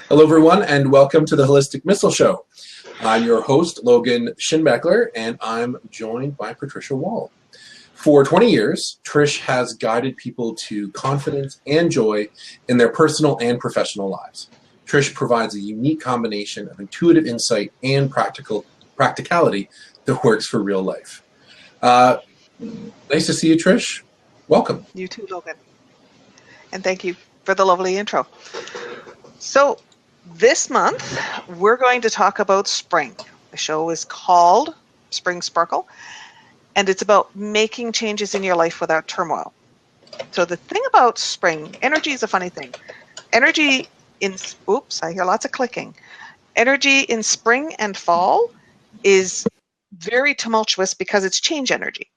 Hello, everyone, and welcome to the Holistic Missile Show. I'm your host, Logan Schinbeckler, and I'm joined by Patricia Wall. For 20 years, Trish has guided people to confidence and joy in their personal and professional lives. Trish provides a unique combination of intuitive insight and practicality that works for real life. Nice to see you, Trish. Welcome. You too, Logan. And thank you for the lovely intro. So this month, we're going to talk about spring. The show is called Spring Sparkle, and it's about making changes in your life without turmoil. So the thing about spring, energy is a funny thing. Energy in, oops, I hear lots of clicking. Energy in spring and fall is very tumultuous because it's change energy.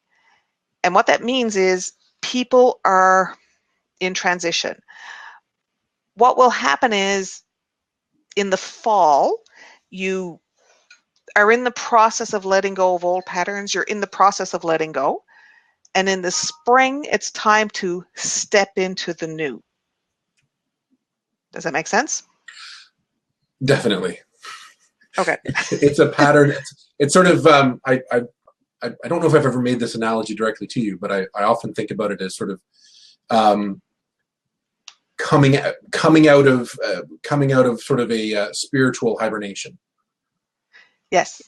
And what that means is people are in transition. What will happen is in the fall, you are in the process of letting go of old patterns. You're in the process of letting go. And in the spring, it's time to step into the new. Does that make sense? Definitely. Okay. It's a pattern. It's sort of, I don't know if I've ever made this analogy directly to you, but I often think about it as sort of coming out of sort of a spiritual hibernation. Yes.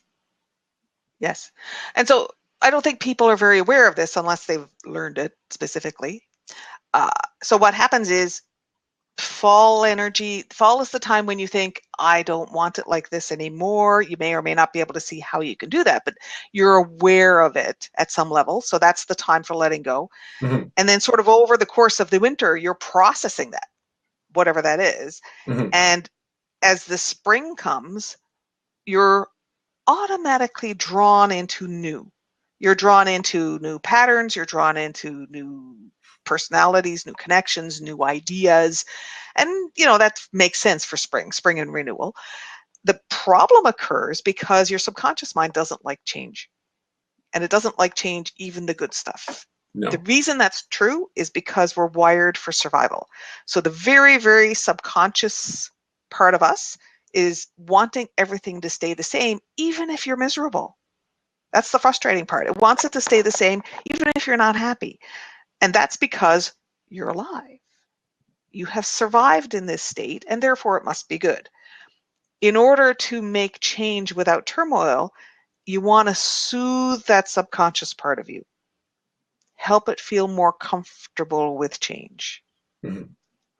Yes. And so I don't think people are very aware of this unless they've learned it specifically. So what happens is fall energy, fall is the time when you think, I don't want it like this anymore. You may or may not be able to see how you can do that, but you're aware of it at some level. So that's the time for letting go. Mm-hmm. And then sort of over the course of the winter, you're processing that, whatever that is. Mm-hmm. And as the spring comes, you're automatically drawn into new. You're drawn into new patterns. You're drawn into new personalities, new connections, new ideas. And, you know, that makes sense for spring and renewal. The problem occurs because your subconscious mind doesn't like change. And it doesn't like change, even the good stuff. No. The reason that's true is because we're wired for survival. So the very, very subconscious part of us is wanting everything to stay the same, even if you're miserable. That's the frustrating part. It wants it to stay the same, even if you're not happy. And that's because you're alive. You have survived in this state, and therefore it must be good. In order to make change without turmoil, you want to soothe that subconscious part of you. Help it feel more comfortable with change. Mm-hmm.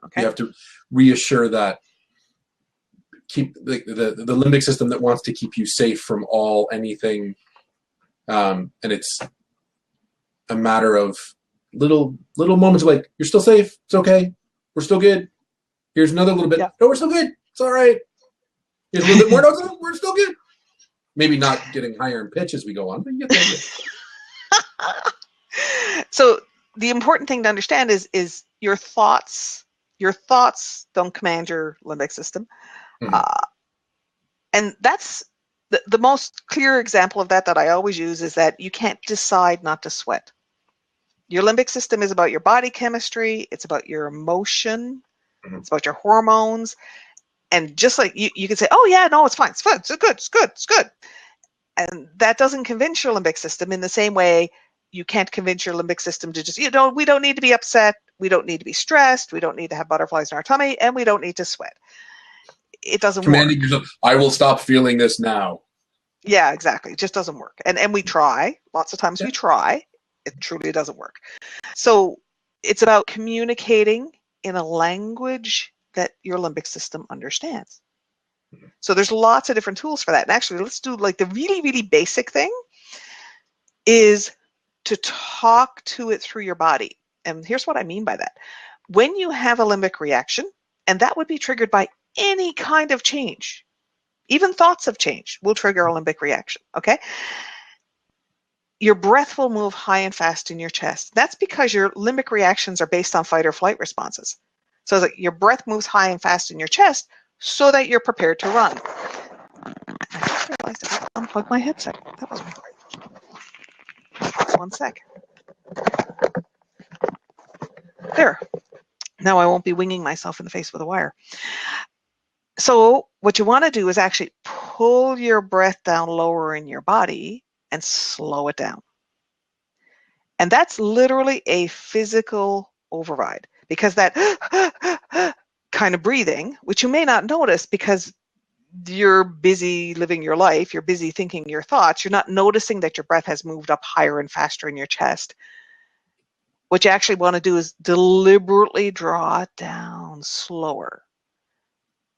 Okay? You have to reassure that, keep the limbic system that wants to keep you safe from anything. And it's a matter of little moments of like, you're still safe. It's okay. We're still good. Here's another little bit. Yeah. No, we're still good. It's all right. Here's a little bit more. No, we're still good. Maybe not getting higher in pitch as we go on, but you get the idea. So the important thing to understand is your thoughts don't command your limbic system. Mm-hmm. And that's the most clear example of that I always use is that you can't decide not to sweat. Your limbic system is about your body chemistry. It's about your emotion. Mm-hmm. It's about your hormones. And just like you can say, oh yeah, no, it's fine. It's fine. It's good. And that doesn't convince your limbic system in the same way you can't convince your limbic system to just, we don't need to be upset. We don't need to be stressed. We don't need to have butterflies in our tummy, and we don't need to sweat. It doesn't Commanding work. Yourself, I will stop feeling this now. Yeah, exactly. It just doesn't work. And we try. Lots of times we try. It truly doesn't work. So it's about communicating in a language that your limbic system understands. So there's lots of different tools for that. And actually, let's do like the really, really basic thing is to talk to it through your body. And here's what I mean by that. When you have a limbic reaction, and that would be triggered by any kind of change, even thoughts of change will trigger a limbic reaction, okay? Your breath will move high and fast in your chest. That's because your limbic reactions are based on fight or flight responses. So that your breath moves high and fast in your chest so that you're prepared to run. I just realized I unplugged my headset. That was weird. 1 sec. There. Now I won't be winging myself in the face with a wire. So what you want to do is actually pull your breath down lower in your body and slow it down. And that's literally a physical override, because that kind of breathing, which you may not notice because you're busy living your life, you're busy thinking your thoughts, you're not noticing that your breath has moved up higher and faster in your chest. What you actually want to do is deliberately draw it down slower.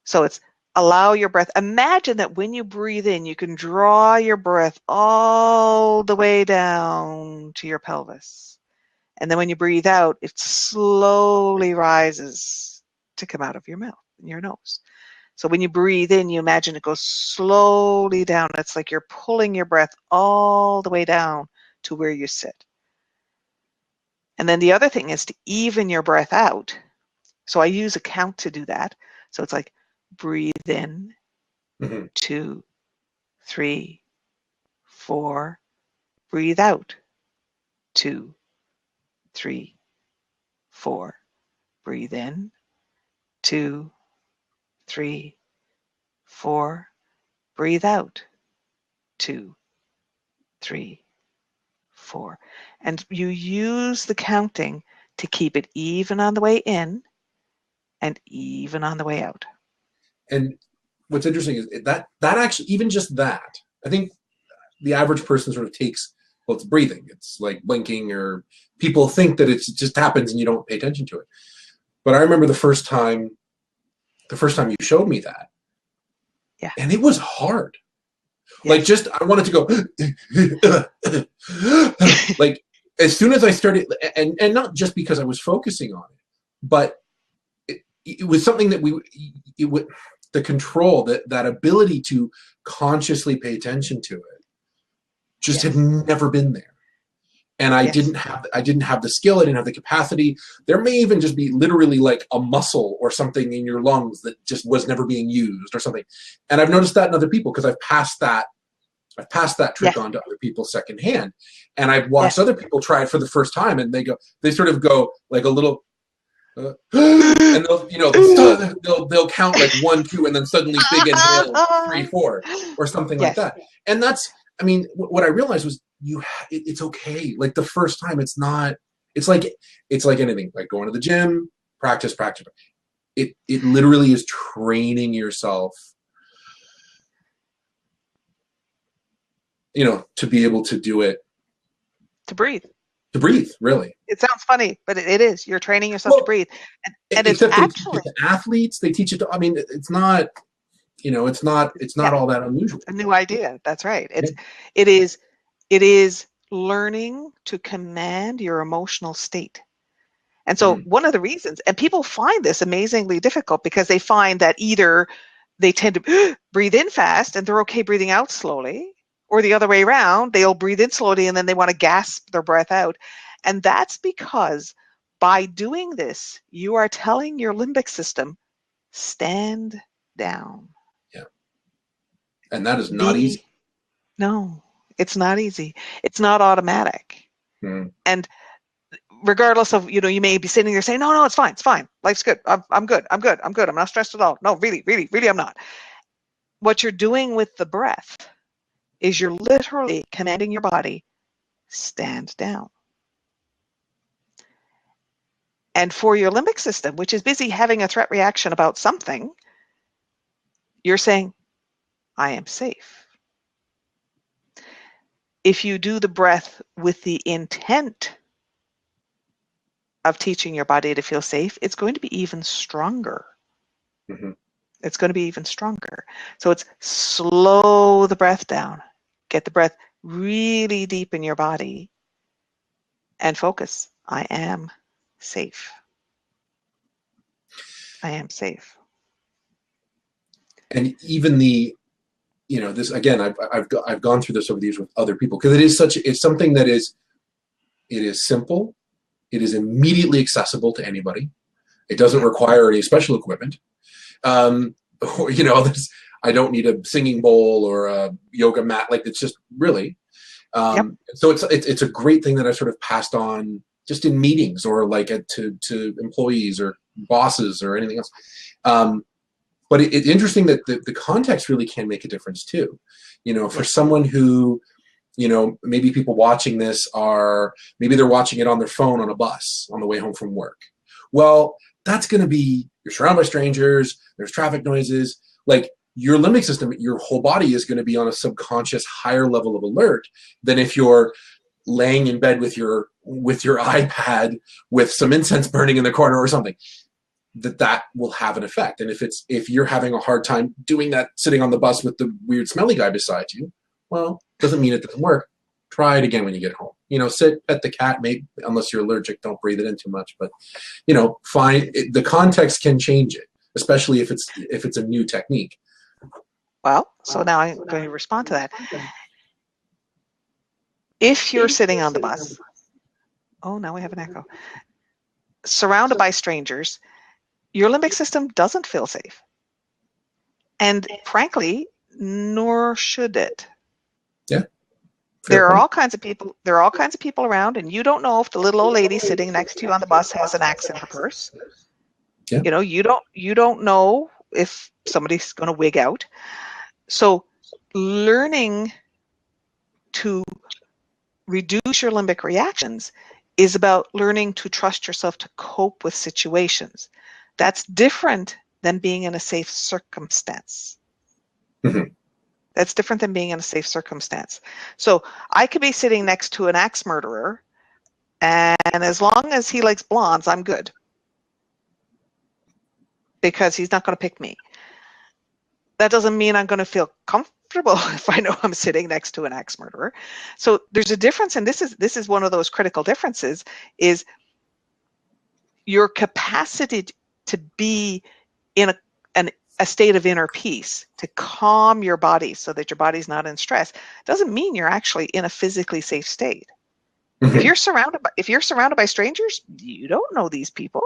So it's allow your breath. Imagine that when you breathe in, you can draw your breath all the way down to your pelvis. And then when you breathe out, it slowly rises to come out of your mouth, your nose. So when you breathe in, you imagine it goes slowly down. It's like you're pulling your breath all the way down to where you sit. And then the other thing is to even your breath out. So I use a count to do that. So it's like breathe in, 2, 3, 4. Breathe out, 2, 3, 4. Breathe in, 2, 3, 4. Breathe out, 2, 3, 4. And you use the counting to keep it even on the way in and even on the way out. And what's interesting is that actually, even just that, I think the average person sort of takes, well, it's breathing. It's like blinking, or people think that it just happens and you don't pay attention to it. But I remember the first time you showed me that. Yeah. And it was hard. Yes. Like, just, I wanted to go, like, as soon as I started, and not just because I was focusing on it, but it was something that the control, that ability to consciously pay attention to it just had never been there. And I didn't have the skill, I didn't have the capacity. There may even just be literally like a muscle or something in your lungs that just was never being used or something. And I've noticed that in other people, because I've passed that trick on to other people secondhand. And I've watched other people try it for the first time, and they sort of go like a little, and they'll count like 1, 2, and then suddenly big inhale 3, 4 or something like that. And that's, I mean, what I realized was it's okay. Like the first time, it's like anything, like going to the gym, practice. It literally is training yourself, to be able to do it. To breathe. To breathe, really. It sounds funny, but it is. You're training yourself to breathe. And it's actually, they teach it to athletes, they teach it to, I mean, it's not, it's not all that unusual. A new idea. That's right. It is learning to command your emotional state. And so one of the reasons, and people find this amazingly difficult, because they find that either they tend to breathe in fast and they're okay breathing out slowly, or the other way around, they'll breathe in slowly and then they want to gasp their breath out. And that's because by doing this, you are telling your limbic system, stand down. Yeah. And that is not easy. No, it's not easy. It's not automatic. And regardless of, you may be sitting there saying, no, it's fine. Life's good. I'm good. I'm not stressed at all. No, really, I'm not. What you're doing with the breath is you're literally commanding your body, stand down. And for your limbic system, which is busy having a threat reaction about something, you're saying, I am safe. If you do the breath with the intent of teaching your body to feel safe, it's going to be even stronger. It's going to be even stronger. So it's slow the breath down. Get the breath really deep in your body and focus. I am safe. I am safe. And even this, again, I've gone through this over the years with other people, because it's something that is simple. It is immediately accessible to anybody. It doesn't require any special equipment. I don't need a singing bowl or a yoga mat. Like, it's just really. So it's a great thing that I sort of passed on just in meetings, or like to employees or bosses or anything else. But it's interesting that the context really can make a difference too. You know, for someone who, you know, maybe people watching this are, maybe they're watching it on their phone on a bus on the way home from work. Well, that's going to be, you're surrounded by strangers, there's traffic noises, like your limbic system, your whole body is going to be on a subconscious higher level of alert than if you're laying in bed with your iPad with some incense burning in the corner or something. That will have an effect. And if you're having a hard time doing that sitting on the bus with the weird smelly guy beside you, well, doesn't mean it doesn't work. Try it again when you get home. You know, sit, pet the cat, maybe, unless you're allergic, don't breathe it in too much. But, you know, the context can change it, especially if it's a new technique. Well, so now I'm going to respond to that. If you're sitting on the bus, oh, now we have an echo, surrounded by strangers, your limbic system doesn't feel safe. And frankly, nor should it. Yeah. There are all kinds of people. There are all kinds of people around, and you don't know if the little old lady sitting next to you on the bus has an axe in her purse. Yeah. You know, you don't know if somebody's going to wig out. So, learning to reduce your limbic reactions is about learning to trust yourself to cope with situations. That's different than being in a safe circumstance. Mm-hmm. That's different than being in a safe circumstance. So I could be sitting next to an axe murderer, and as long as he likes blondes, I'm good. Because he's not going to pick me. That doesn't mean I'm going to feel comfortable if I know I'm sitting next to an axe murderer. So there's a difference, and this is one of those critical differences, is your capacity to be in a state of inner peace, to calm your body so that your body's not in stress, doesn't mean you're actually in a physically safe state. Mm-hmm. If you're surrounded by strangers, you don't know these people.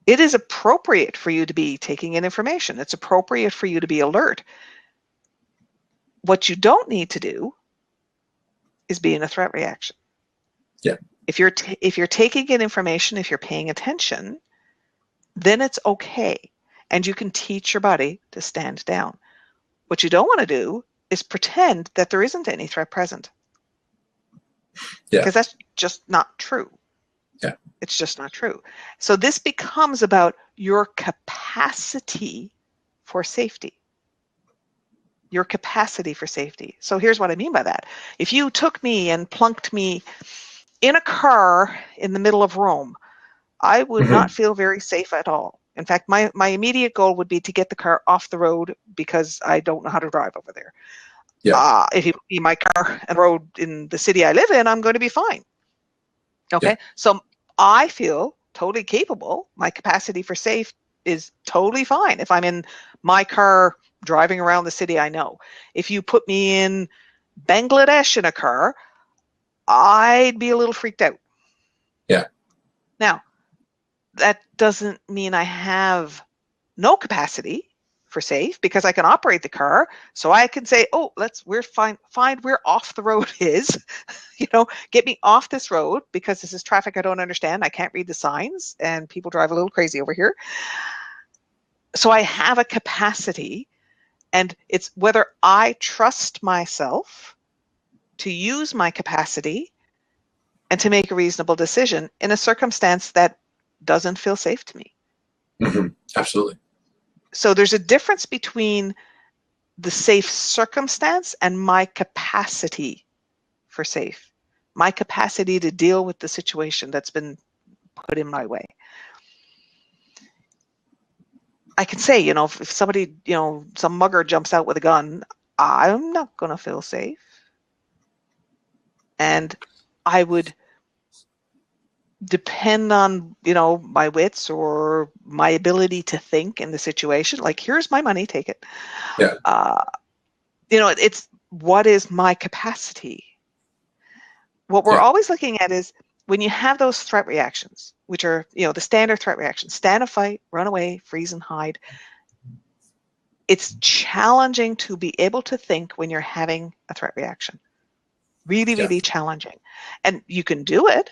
It is appropriate for you to be taking in information. It's appropriate for you to be alert. What you don't need to do is be in a threat reaction. Yeah. If you're taking in information, if you're paying attention, then it's okay. And you can teach your body to stand down. What you don't want to do is pretend that there isn't any threat present. Yeah. Because that's just not true. Yeah. It's just not true. So this becomes about your capacity for safety. Your capacity for safety. So here's what I mean by that. If you took me and plunked me in a car in the middle of Rome, I would Mm-hmm. not feel very safe at all. In fact, my immediate goal would be to get the car off the road because I don't know how to drive over there. Yeah. If you be my car and road in the city I live in, I'm going to be fine. Okay, yeah. So I feel totally capable. My capacity for safe is totally fine if I'm in my car driving around the city I know. If you put me in Bangladesh in a car, I'd be a little freaked out. Yeah. Now, that doesn't mean I have no capacity for safe, because I can operate the car. So I can say, oh, we're fine, where off the road is, get me off this road because this is traffic I don't understand. I can't read the signs and people drive a little crazy over here. So I have a capacity, and it's whether I trust myself to use my capacity and to make a reasonable decision in a circumstance that doesn't feel safe to me. Mm-hmm. Absolutely. So there's a difference between the safe circumstance and my capacity for safe, my capacity to deal with the situation that's been put in my way. I can say, if somebody, some mugger jumps out with a gun, I'm not going to feel safe. And I would depend on, my wits or my ability to think in the situation. Like, here's my money, take it. Yeah. It's what is my capacity? What we're always looking at is when you have those threat reactions, which are, the standard threat reactions, stand or fight, run away, freeze and hide. It's challenging to be able to think when you're having a threat reaction. Really, really challenging. And you can do it.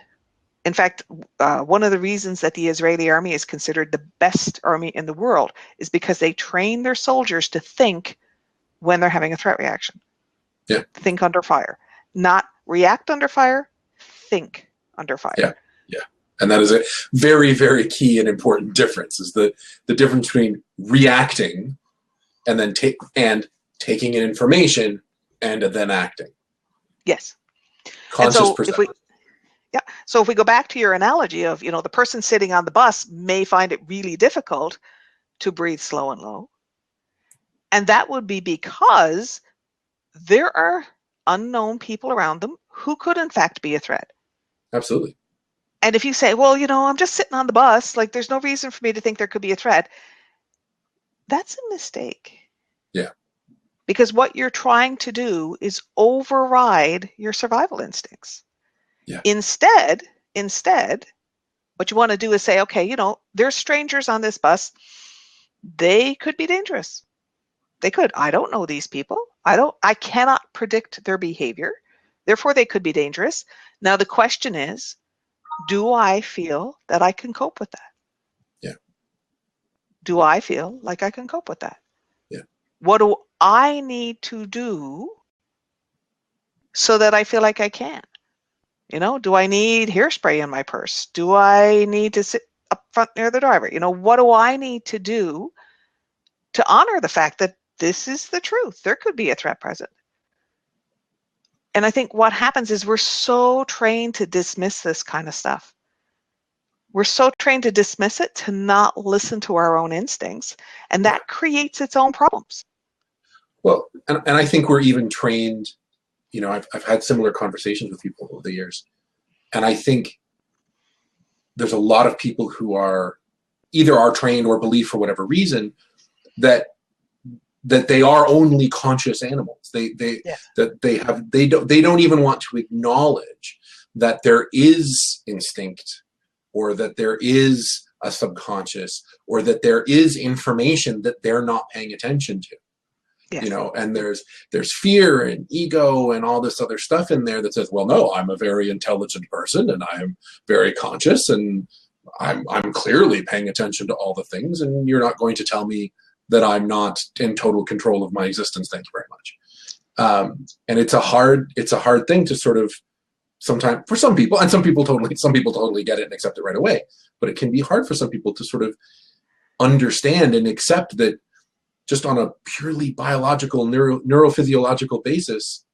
In fact, one of the reasons that the Israeli army is considered the best army in the world is because they train their soldiers to think when they're having a threat reaction. Yeah. Think under fire. Not react under fire, think under fire. Yeah. Yeah. And that is a very, very key and important difference, is the difference between reacting and then taking in information and then acting. Yes. Conscious and so perception. So if we go back to your analogy of, the person sitting on the bus may find it really difficult to breathe slow and low. And that would be because there are unknown people around them who could in fact be a threat. Absolutely. And if you say, well, I'm just sitting on the bus, like there's no reason for me to think there could be a threat, that's a mistake. Yeah. Because what you're trying to do is override your survival instincts. Yeah. Instead, what you want to do is say, okay, there's strangers on this bus. They could be dangerous. They could. I don't know these people. I cannot predict their behavior. Therefore, they could be dangerous. Now, the question is, do I feel that I can cope with that? Yeah. Do I feel like I can cope with that? Yeah. What do I need to do so that I feel like I can? Do I need hairspray in my purse? Do I need to sit up front near the driver? What do I need to do to honor the fact that this is the truth? There could be a threat present. And I think what happens is we're so trained to dismiss this kind of stuff. We're so trained to dismiss it, to not listen to our own instincts, and that creates its own problems. Well, and I think we're even trained, I've had similar conversations with people over the years, and I think there's a lot of people who either are trained or believe for whatever reason that they are only conscious animals. They don't even want to acknowledge that there is instinct, or that there is a subconscious, or that there is information that they're not paying attention to. Yes. And there's fear and ego and all this other stuff in there that says, well, no, I'm a very intelligent person and I am very conscious and I'm clearly paying attention to all the things, and you're not going to tell me that I'm not in total control of my existence. Thank you very much. And it's a hard thing to sort of, sometimes for some people, and some people totally get it and accept it right away, but it can be hard for some people to sort of understand and accept that just on a purely biological, neurophysiological basis,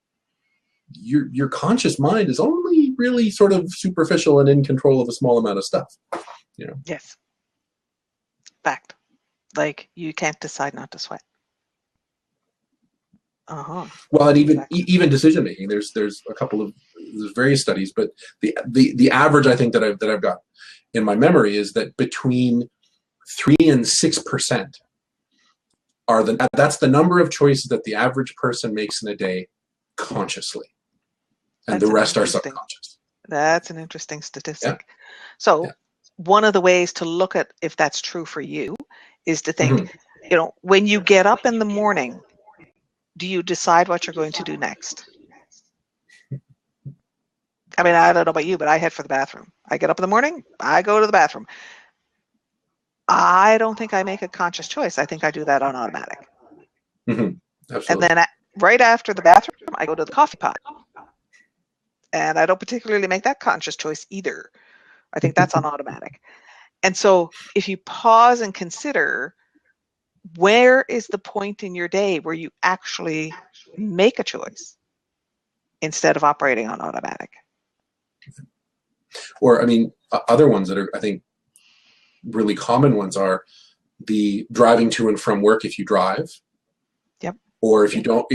your conscious mind is only really sort of superficial and in control of a small amount of stuff. Yes. Fact. Like, you can't decide not to sweat. Well, and even decision making, there's various studies, but the average I think that I've got in my memory is that between 3 and 6% that's the number of choices that the average person makes in a day consciously, and the rest are subconscious. That's an interesting statistic. Yeah. So one of the ways to look at if that's true for you is to think, when you get up in the morning, do you decide what you're going to do next? I mean, I don't know about you, but I head for the bathroom. I get up in the morning, I go to the bathroom. I don't think I make a conscious choice. I think I do that on automatic. Mm-hmm. And then right after the bathroom, I go to the coffee pot. And I don't particularly make that conscious choice either. I think that's on automatic. And so if you pause and consider, where is the point in your day where you actually make a choice instead of operating on automatic? Or, I mean, other ones that are, I think, really common ones are the driving to and from work if you drive. Yep. Or if you don't,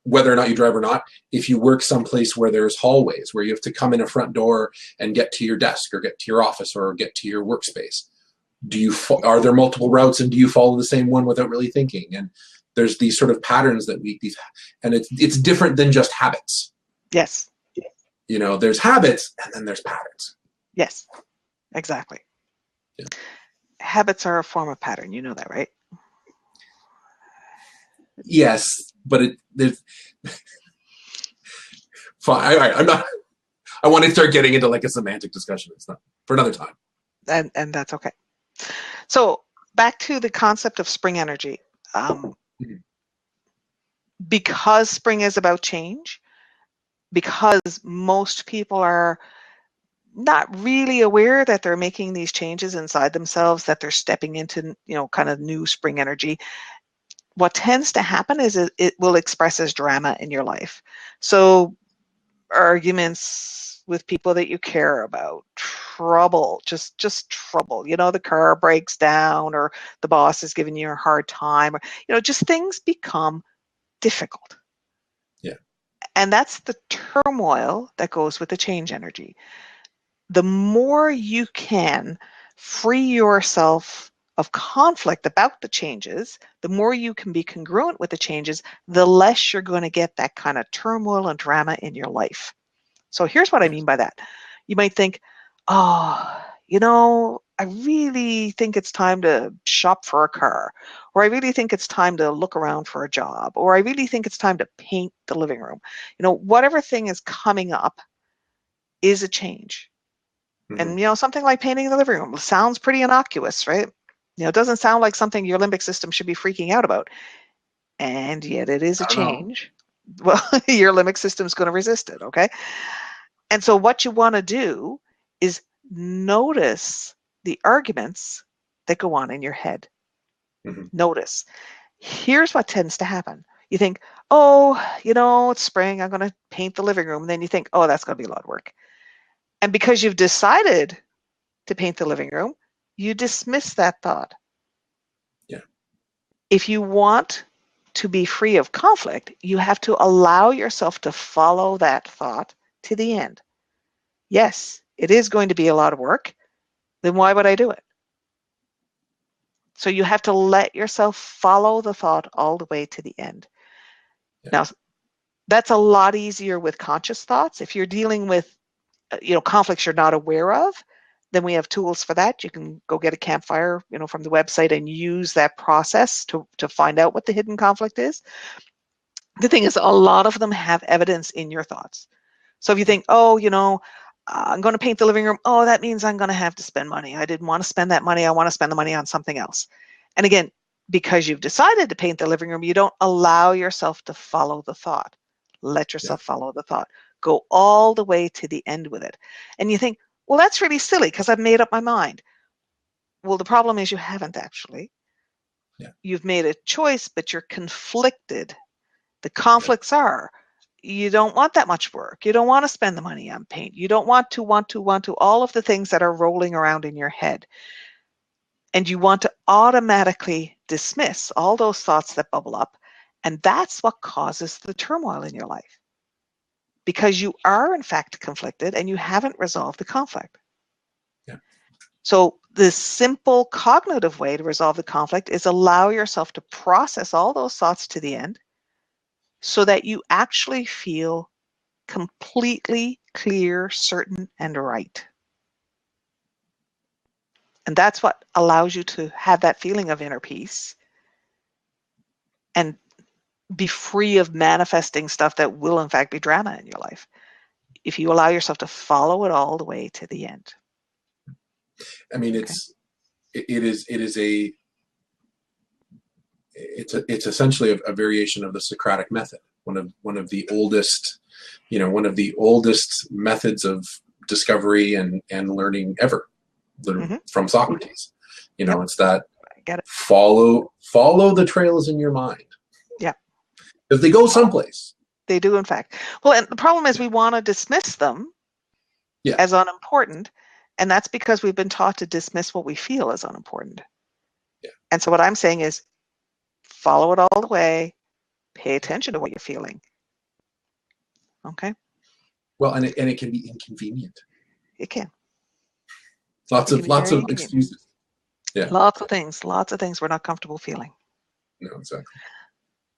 whether or not you drive or not, if you work someplace where there's hallways, where you have to come in a front door and get to your desk or get to your office or get to your workspace. Are there multiple routes, and do you follow the same one without really thinking? And there's these sort of patterns that and it's different than just habits. Yes. There's habits and then there's patterns. Yes, exactly. Yeah. Habits are a form of pattern. You know that, right? Yes, but there's fine. I'm I want to start getting into like a semantic discussion. It's not for another time. And that's okay. So back to the concept of spring energy. Because spring is about change, because most people are not really aware that they're making these changes inside themselves, that they're stepping into, kind of new spring energy, what tends to happen is it will express as drama in your life. So arguments with people that you care about, trouble, just trouble. The car breaks down, or the boss is giving you a hard time, or just things become difficult. Yeah. And that's the turmoil that goes with the change energy. The more you can free yourself of conflict about the changes, the more you can be congruent with the changes, the less you're going to get that kind of turmoil and drama in your life. So here's what I mean by that. You might think, oh, I really think it's time to shop for a car, or I really think it's time to look around for a job, or I really think it's time to paint the living room. Whatever thing is coming up is a change. Mm-hmm. And, something like painting the living room sounds pretty innocuous, right? It doesn't sound like something your limbic system should be freaking out about. And yet it is a I don't know. change. Well, your limbic system is going to resist it, okay? And so what you want to do is notice the arguments that go on in your head. Mm-hmm. Notice. Here's what tends to happen. You think, oh, it's spring, I'm going to paint the living room. And then you think, oh, that's going to be a lot of work. And because you've decided to paint the living room, you dismiss that thought. Yeah. If you want to be free of conflict, you have to allow yourself to follow that thought to the end. Yes, it is going to be a lot of work. Then why would I do it? So you have to let yourself follow the thought all the way to the end. Yeah. Now, that's a lot easier with conscious thoughts. If you're dealing with, conflicts you're not aware of, then we have tools for that. You can go get a campfire, from the website and use that process to find out what the hidden conflict is. The thing is, a lot of them have evidence in your thoughts. So if you think, oh, I'm going to paint the living room. Oh, that means I'm going to have to spend money. I didn't want to spend that money. I want to spend the money on something else. And again, because you've decided to paint the living room, you don't allow yourself to follow the thought. Let yourself follow the thought. Go all the way to the end with it. And you think, well, that's really silly because I've made up my mind. Well, the problem is you haven't actually. Yeah. You've made a choice, but you're conflicted. The conflicts are, you don't want that much work. You don't want to spend the money on paint. You don't want to, all of the things that are rolling around in your head. And you want to automatically dismiss all those thoughts that bubble up. And that's what causes the turmoil in your life. Because you are, in fact, conflicted and you haven't resolved the conflict. Yeah. So the simple cognitive way to resolve the conflict is allow yourself to process all those thoughts to the end so that you actually feel completely clear, certain, and right. And that's what allows you to have that feeling of inner peace and be free of manifesting stuff that will, in fact, be drama in your life. If you allow yourself to follow it all the way to the end. I mean, it's essentially a variation of the Socratic method, one of the oldest methods of discovery and learning ever, from Socrates. It's that follow the trails in your mind. Yeah, because they go someplace. They do, in fact. Well, and the problem is we want to dismiss them as unimportant, and that's because we've been taught to dismiss what we feel as unimportant. Yeah. And so what I'm saying is follow it all the way, pay attention to what you're feeling. Okay? Well, and it can be inconvenient. It can. Lots of excuses. Yeah. Lots of things we're not comfortable feeling. No, exactly.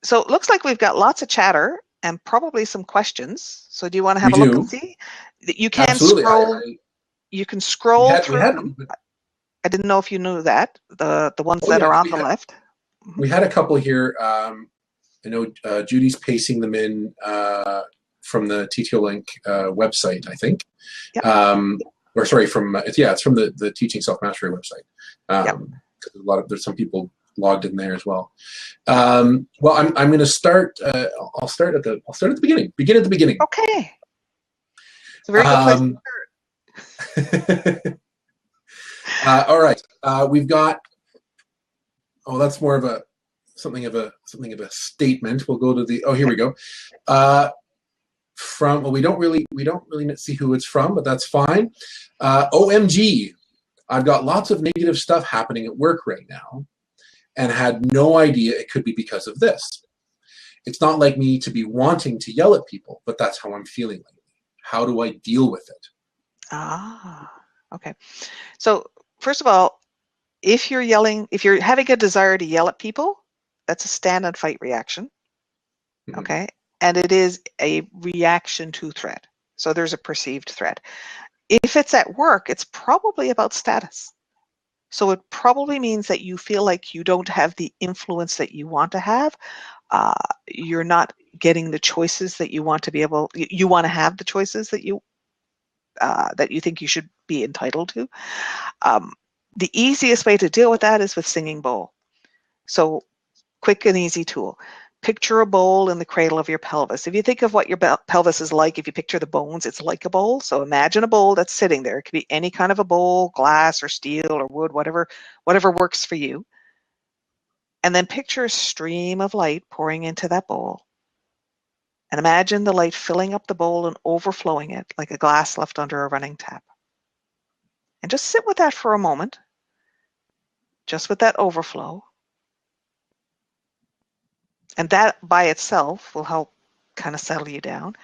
So it looks like we've got lots of chatter and probably some questions. So do you want to have a look and see? You can scroll. You can scroll through them. I didn't know if you knew that, the ones that are on the left. We had a couple here. I know Judy's pasting them in from the TTO Link website, I think. Yep. Or sorry, it's from the Teaching Self Mastery website. Yep. There's some people logged in there as well. Well, I'm going to start. I'll start at the beginning. Begin at the beginning. Okay. It's a very good place to start. All right. We've got. Oh, that's more of something of a statement. We'll go to the. Oh, here we go. We don't really see who it's from, but that's fine. OMG, I've got lots of negative stuff happening at work right now, and had no idea it could be because of this. It's not like me to be wanting to yell at people, but that's how I'm feeling lately. How do I deal with it? Okay. So first of all, if you're having a desire to yell at people, that's a stand and fight reaction. Mm-hmm. Okay. And it is a reaction to threat. So there's a perceived threat. If it's at work, it's probably about status. So it probably means that you feel like you don't have the influence that you want to have. You're not getting the choices that you want to be able. You want to have the choices that you think you should be entitled to. The easiest way to deal with that is with singing bowl. So quick and easy tool. Picture a bowl in the cradle of your pelvis. If you think of what your pelvis is like, if you picture the bones, it's like a bowl. So imagine a bowl that's sitting there. It could be any kind of a bowl, glass or steel or wood, whatever works for you. And then picture a stream of light pouring into that bowl. And imagine the light filling up the bowl and overflowing it like a glass left under a running tap. And just sit with that for a moment, just with that overflow. And that by itself will help kind of settle you down.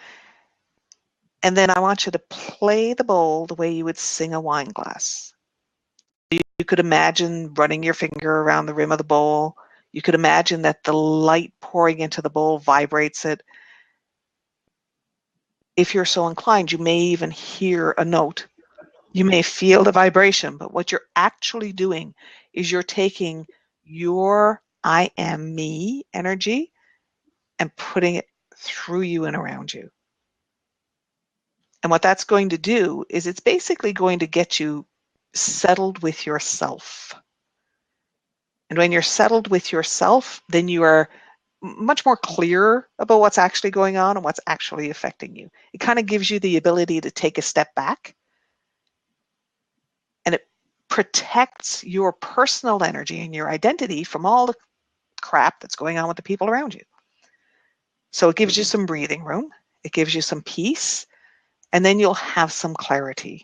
And then I want you to play the bowl the way you would sing a wine glass. You could imagine running your finger around the rim of the bowl. You could imagine that the light pouring into the bowl vibrates it. If you're so inclined, you may even hear a note. You may feel the vibration, but what you're actually doing is you're taking your I am me energy and putting it through you and around you. And what that's going to do is it's basically going to get you settled with yourself. And when you're settled with yourself, then you are much more clear about what's actually going on and what's actually affecting you. It kind of gives you the ability to take a step back, and it protects your personal energy and your identity from all the crap that's going on with the people around you. So it gives you some breathing room, it gives you some peace, and then you'll have some clarity.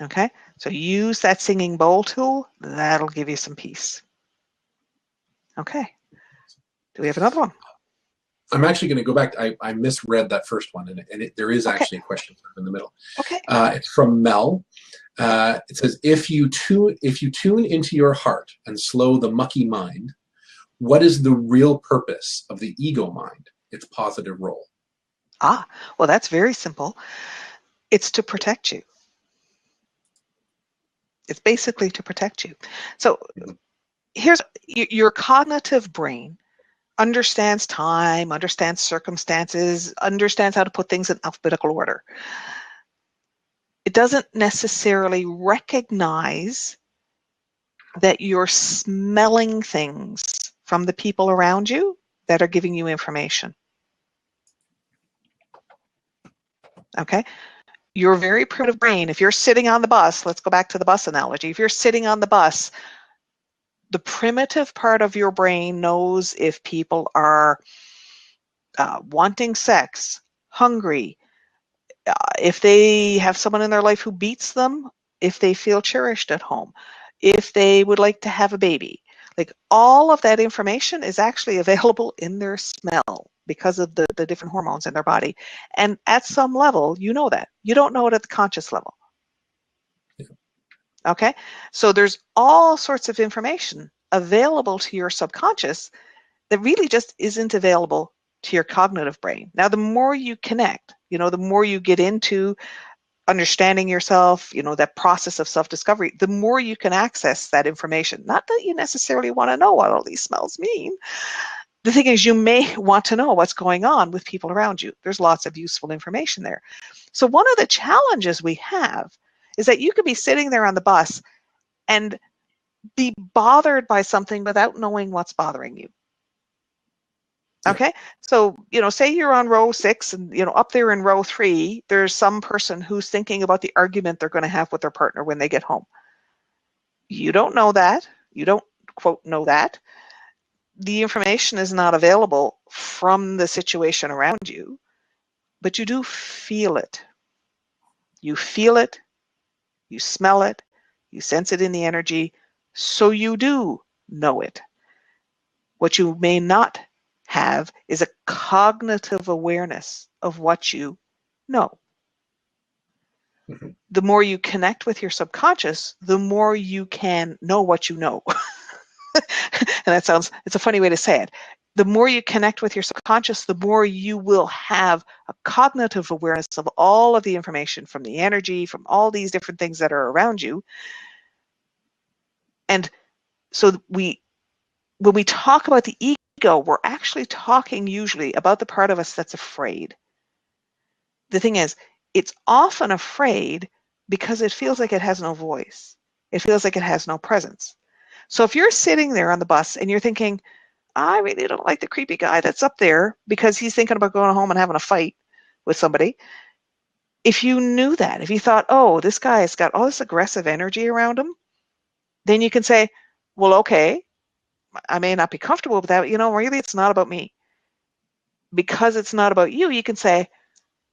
Okay, so use that singing bowl tool, that'll give you some peace. Okay, do we have another one? I'm actually going to go back. I misread that first one, and there is actually a question in the middle. Okay. It's from Mel. It says, if you tune into your heart and slow the mucky mind, what is the real purpose of the ego mind, its positive role? Well, that's very simple. It's to protect you. It's basically to protect you. So here's your cognitive brain understands time, understands circumstances, understands how to put things in alphabetical order. It doesn't necessarily recognize that you're smelling things from the people around you that are giving you information. Okay? Your very primitive brain, if you're sitting on the bus, let's go back to the bus analogy. If you're sitting on the bus, the primitive part of your brain knows if people are wanting sex, hungry, if they have someone in their life who beats them, if they feel cherished at home, if they would like to have a baby. Like all of that information is actually available in their smell because of the different hormones in their body. And at some level, you know that. You don't know it at the conscious level. Okay? So there's all sorts of information available to your subconscious that really just isn't available to your cognitive brain. Now, the more you connect, the more you get into understanding yourself, that process of self-discovery, the more you can access that information. Not that you necessarily want to know what all these smells mean, The thing is, you may want to know what's going on with people around you. There's lots of useful information there. So one of the challenges we have is that you could be sitting there on the bus and be bothered by something without knowing what's bothering you. Okay, so say you're on row 6, and up there in row 3, there's some person who's thinking about the argument they're going to have with their partner when they get home. You don't know that. You don't, quote, know that. The information is not available from the situation around you, but you do feel it. You feel it, you smell it, you sense it in the energy, so you do know it. What you may not have is a cognitive awareness of what you know. Mm-hmm. The more you connect with your subconscious, the more you can know what you know. And it's a funny way to say it. The more you connect with your subconscious, the more you will have a cognitive awareness of all of the information from the energy, from all these different things that are around you. And so when we talk about the ego, we're actually talking usually about the part of us that's afraid. The thing is, it's often afraid because it feels like it has no voice. It feels like it has no presence. So if you're sitting there on the bus and you're thinking, I really don't like the creepy guy that's up there because he's thinking about going home and having a fight with somebody. If you knew that, if you thought, oh, this guy has got all this aggressive energy around him, then you can say, well, okay, I may not be comfortable with that, but really it's not about me. Because it's not about you, you can say,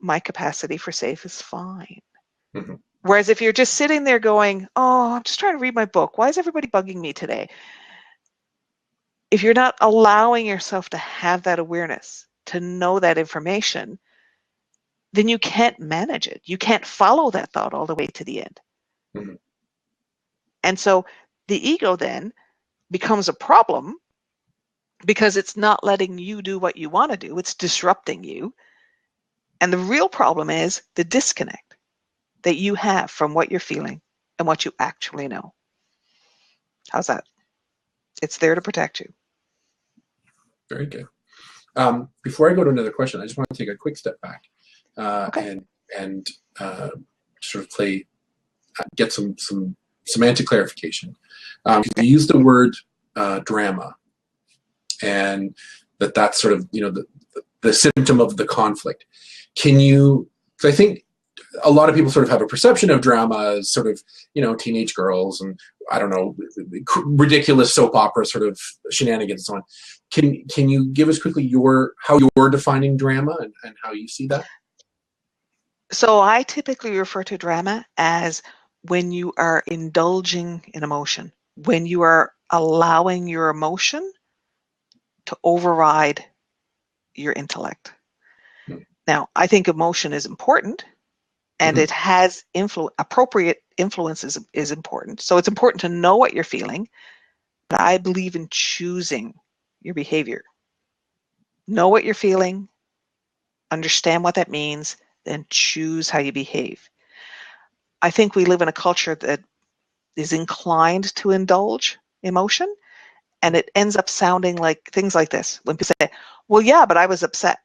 my capacity for safe is fine. Mm-hmm. Whereas if you're just sitting there going, oh, I'm just trying to read my book. Why is everybody bugging me today? If you're not allowing yourself to have that awareness, to know that information, then you can't manage it. You can't follow that thought all the way to the end. Mm-hmm. And so the ego then becomes a problem because it's not letting you do what you want to do. It's disrupting you. And the real problem is the disconnect that you have from what you're feeling and what you actually know. How's that? It's there to protect you. Very good. Before I go to another question, I just want to take a quick step back Okay. and sort of get some semantic clarification. You used the word drama, and that's sort of the symptom of the conflict. Can you? I think a lot of people sort of have a perception of drama as sort of teenage girls and I don't know, ridiculous soap opera sort of shenanigans and so on. Can you give us quickly how you're defining drama and how you see that? So I typically refer to drama as when you are indulging in emotion, when you are allowing your emotion to override your intellect. Hmm. Now, I think emotion is important, and Mm-hmm. it has appropriate influence is important. So it's important to know what you're feeling, but I believe in choosing your behavior. Know what you're feeling, understand what that means, then choose how you behave. I think we live in a culture that is inclined to indulge emotion, and it ends up sounding like things like this. When people say, well, yeah, but I was upset.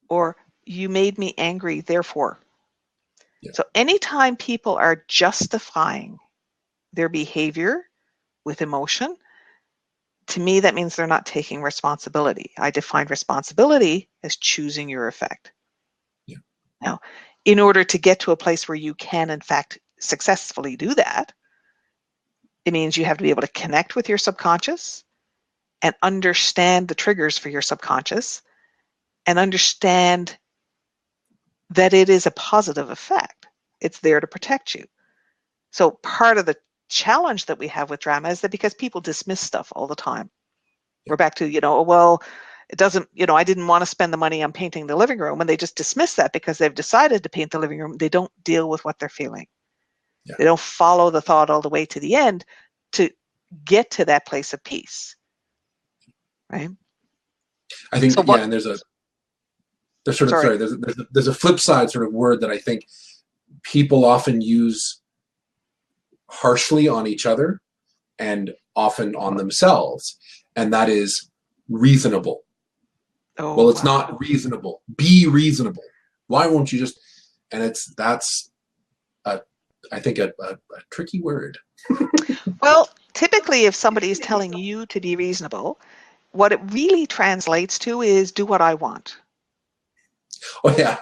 Or you made me angry, therefore. Yeah. So anytime people are justifying their behavior with emotion, to me, that means they're not taking responsibility. I define responsibility as choosing your effect. Yeah. Now, in order to get to a place where you can, in fact, successfully do that, it means you have to be able to connect with your subconscious and understand the triggers for your subconscious and understand that it is a positive effect. It's there to protect you. So part of the challenge that we have with drama is that because people dismiss stuff all the time, we're back to, well, it doesn't, I didn't want to spend the money on painting the living room, and they just dismiss that because they've decided to paint the living room. They don't deal with what they're feeling. Yeah. They don't follow the thought all the way to the end to get to that place of peace. Right? I think, So what? and there's a flip side sort of word that I think people often use harshly on each other and often on themselves, and that is reasonable. Oh, Well, it's wow. not reasonable. Be reasonable. Why won't you just? And that's I think a tricky word. Well, typically, if somebody is telling you to be reasonable, what it really translates to is do what I want. Oh yeah,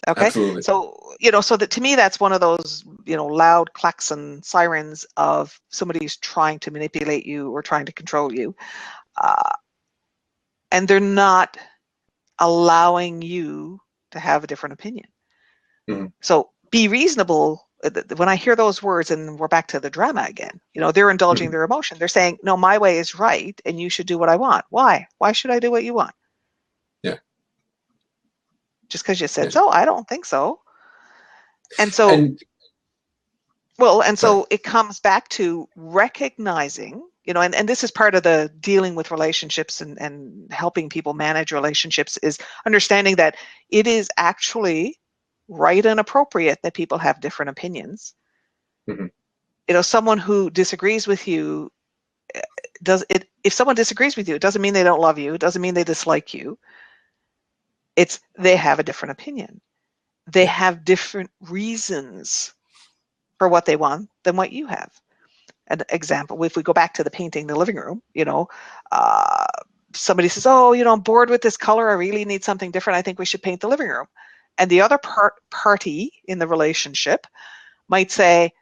Okay. absolutely. So, so that to me, that's one of those, loud klaxon sirens of somebody who's trying to manipulate you or trying to control you. Uh, and they're not allowing you to have a different opinion. Mm-hmm. So be reasonable. When I hear those words, and we're back to the drama again, they're indulging Mm-hmm. their emotion. They're saying, no, my way is right and you should do what I want. Why? Why should I do what you want? Yeah. Just because you said Yeah. so? I don't think so. And so, And sorry. so it comes back to recognizing, and this is part of the dealing with relationships and helping people manage relationships, is understanding that it is actually right and appropriate that people have different opinions. Mm-hmm. Someone who disagrees with you if someone disagrees with you, it doesn't mean they don't love you. It doesn't mean they dislike you. It's they have a different opinion. They Yeah. have different reasons for what they want than what you have. An example, if we go back to the painting the living room, uh, somebody says, oh, I'm bored with this color. I really need something different. I think we should paint the living room. And the other party in the relationship might say,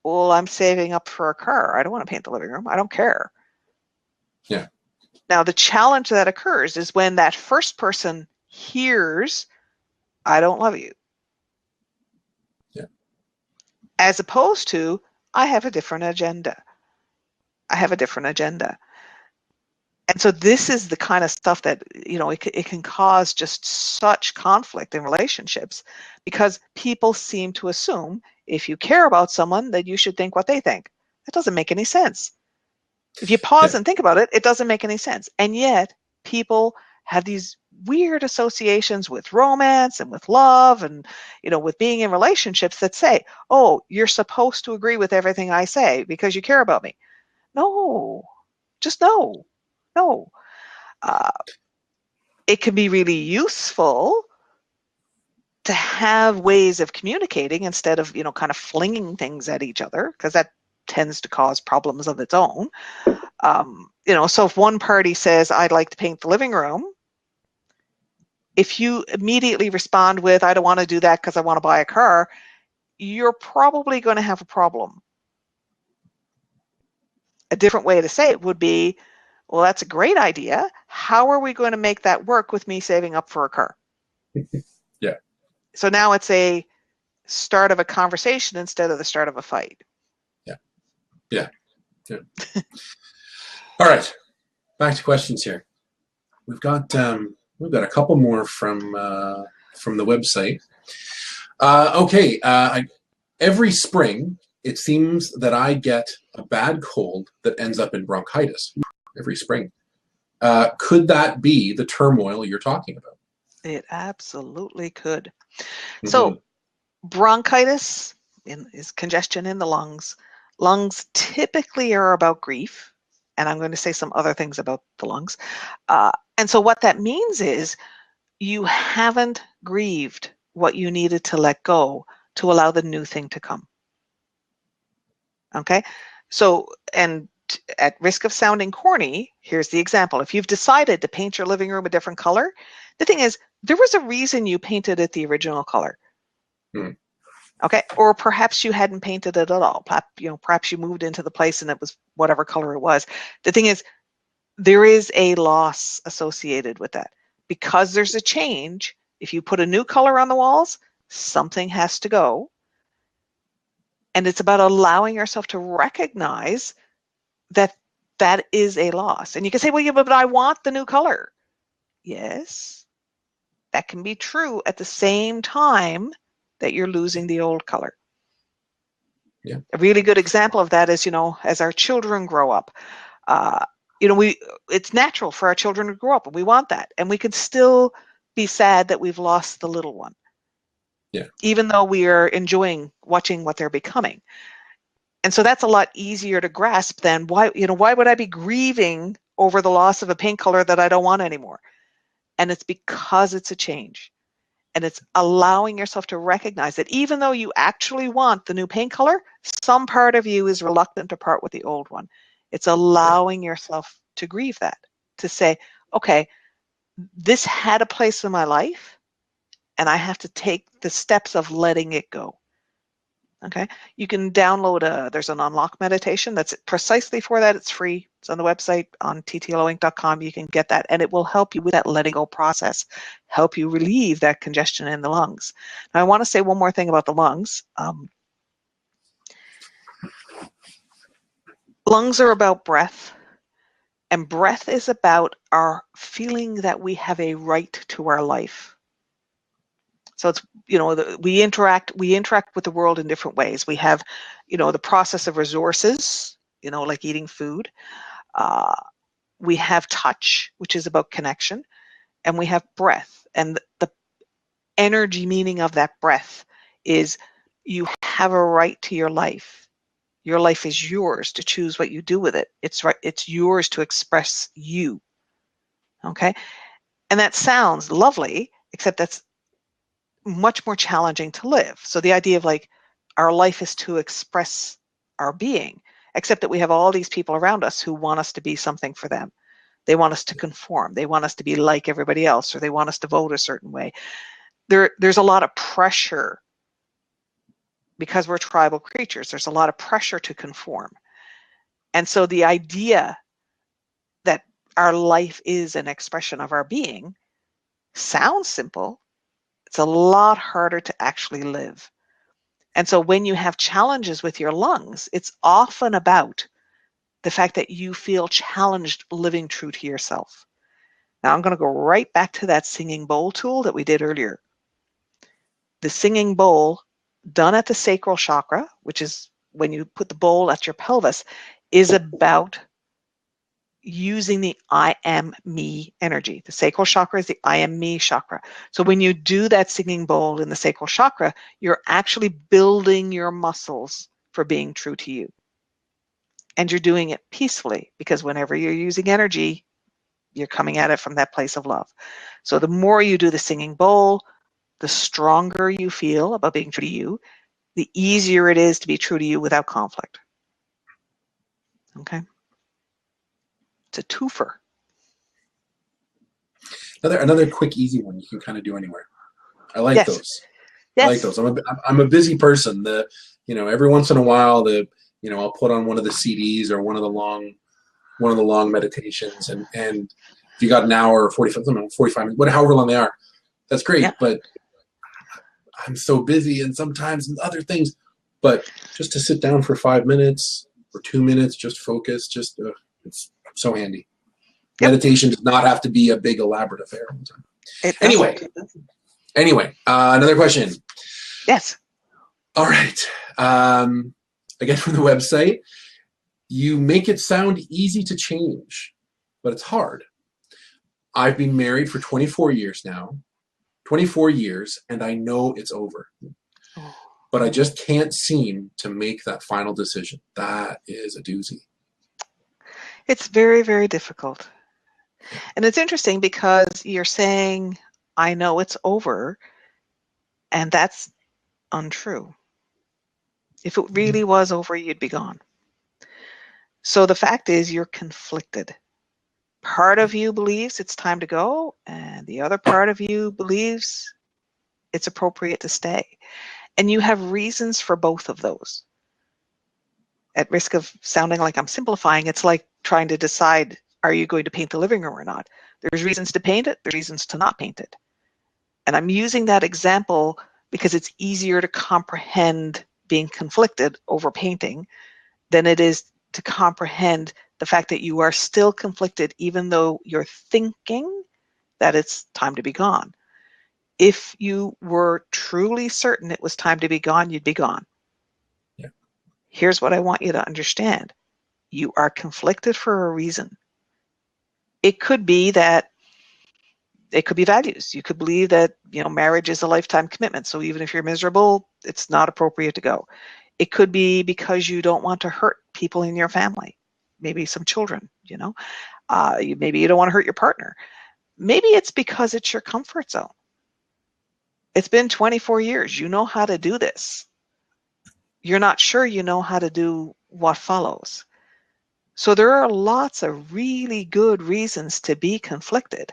well, I'm saving up for a car. I don't want to paint the living room. I don't care. Yeah. Now, the challenge that occurs is when that first person hears, I don't love you. Yeah. As opposed to, I have a different agenda. I have a different agenda. And so this is the kind of stuff that, it can cause just such conflict in relationships, because people seem to assume if you care about someone, that you should think what they think. That doesn't make any sense. If you pause Yeah. and think about it, it doesn't make any sense. And yet people have these weird associations with romance and with love and, with being in relationships that say, oh, you're supposed to agree with everything I say because you care about me. No, just no. No. Uh, it can be really useful to have ways of communicating instead of, kind of flinging things at each other, because that tends to cause problems of its own. So if one party says, I'd like to paint the living room, if you immediately respond with, I don't want to do that because I want to buy a car, you're probably going to have a problem. A different way to say it would be, well, that's a great idea. How are we going to make that work with me saving up for a car? Yeah. So now it's a start of a conversation instead of the start of a fight. Yeah. Yeah. Yeah. All right. Back to questions here. We've got a couple more from the website. Okay. Every spring, it seems that I get a bad cold that ends up in bronchitis. Every spring. Could that be the turmoil you're talking about? It absolutely could. Mm-hmm. So bronchitis is congestion in the lungs. Lungs typically are about grief, and I'm going to say some other things about the lungs. And so what that means is you haven't grieved what you needed to let go to allow the new thing to come. Okay? So, and at risk of sounding corny, here's the example. If you've decided to paint your living room a different color, the thing is, there was a reason you painted it the original color. Mm-hmm. Okay, or perhaps you hadn't painted it at all. Perhaps you moved into the place and it was whatever color it was. The thing is, there is a loss associated with that. Because there's a change, if you put a new color on the walls, something has to go. And it's about allowing yourself to recognize that that is a loss. And you can say, well, yeah, but I want the new color. Yes, that can be true at the same time that you're losing the old color. Yeah. A really good example of that is, as our children grow up, it's natural for our children to grow up, and we want that. And we could still be sad that we've lost the little one. Yeah. Even though we are enjoying watching what they're becoming. And so that's a lot easier to grasp than why would I be grieving over the loss of a paint color that I don't want anymore? And it's because it's a change. And it's allowing yourself to recognize that even though you actually want the new paint color, some part of you is reluctant to part with the old one. It's allowing yourself to grieve that, to say, okay, this had a place in my life, and I have to take the steps of letting it go. Okay, you can download there's an unlock meditation that's precisely for that. It's free. It's on the website on ttloinc.com. You can get that, and it will help you with that letting go process, help you relieve that congestion in the lungs. Now, I want to say one more thing about the lungs. Lungs are about breath, and breath is about our feeling that we have a right to our life. So it's, we interact with the world in different ways. We have, the process of resources, like eating food. We have touch, which is about connection, and we have breath. And the energy meaning of that breath is you have a right to your life. Your life is yours to choose what you do with it. It's yours to express you. Okay? And that sounds lovely, except that's much more challenging to live. So the idea of like our life is to express our being, except that we have all these people around us who want us to be something for them. They want us to conform. They want us to be like everybody else, or they want us to vote a certain way. There's a lot of pressure because we're tribal creatures. There's a lot of pressure to conform. And so the idea that our life is an expression of our being sounds simple. It's a lot harder to actually live. And so when you have challenges with your lungs, it's often about the fact that you feel challenged living true to yourself. Now I'm going to go right back to that singing bowl tool that we did earlier. The singing bowl done at the sacral chakra, which is when you put the bowl at your pelvis, is about using the I am me energy. The sacral chakra is the I am me chakra. So when you do that singing bowl in the sacral chakra, you're actually building your muscles for being true to you. And you're doing it peacefully, because whenever you're using energy, you're coming at it from that place of love. So the more you do the singing bowl, the stronger you feel about being true to you, the easier it is to be true to you without conflict. Okay? It's a twofer. Another quick, easy one you can kind of do anywhere. I like those. Yes. I like those. I'm a busy person. Every once in a while, I'll put on one of the CDs or one of the long meditations, and if you got an hour or 45 minutes, however long they are, that's great. Yeah. But I'm so busy, and sometimes other things. But just to sit down for 5 minutes or 2 minutes, just focus, it's so handy. Yep. Meditation does not have to be a big elaborate affair. Anyway, another question. Yes. All right. Again, from the website, you make it sound easy to change, but it's hard. I've been married for 24 years now. 24 years, and I know it's over. But I just can't seem to make that final decision. That is a doozy. It's very, very difficult. And it's interesting because you're saying, I know it's over, and that's untrue. If it really was over, you'd be gone. So the fact is you're conflicted. Part of you believes it's time to go, and the other part of you believes it's appropriate to stay. And you have reasons for both of those. At risk of sounding like I'm simplifying, it's like trying to decide, are you going to paint the living room or not? There's reasons to paint it, there's reasons to not paint it. And I'm using that example because it's easier to comprehend being conflicted over painting than it is to comprehend the fact that you are still conflicted even though you're thinking that it's time to be gone. If you were truly certain it was time to be gone, you'd be gone. Yeah. Here's what I want you to understand. You are conflicted for a reason. It could be that it could be values. You could believe that, marriage is a lifetime commitment. So even if you're miserable, it's not appropriate to go. It could be because you don't want to hurt people in your family, maybe some children, maybe you don't want to hurt your partner. Maybe it's because it's your comfort zone. It's been 24 years. You know how to do this. You're not sure you know how to do what follows. So there are lots of really good reasons to be conflicted.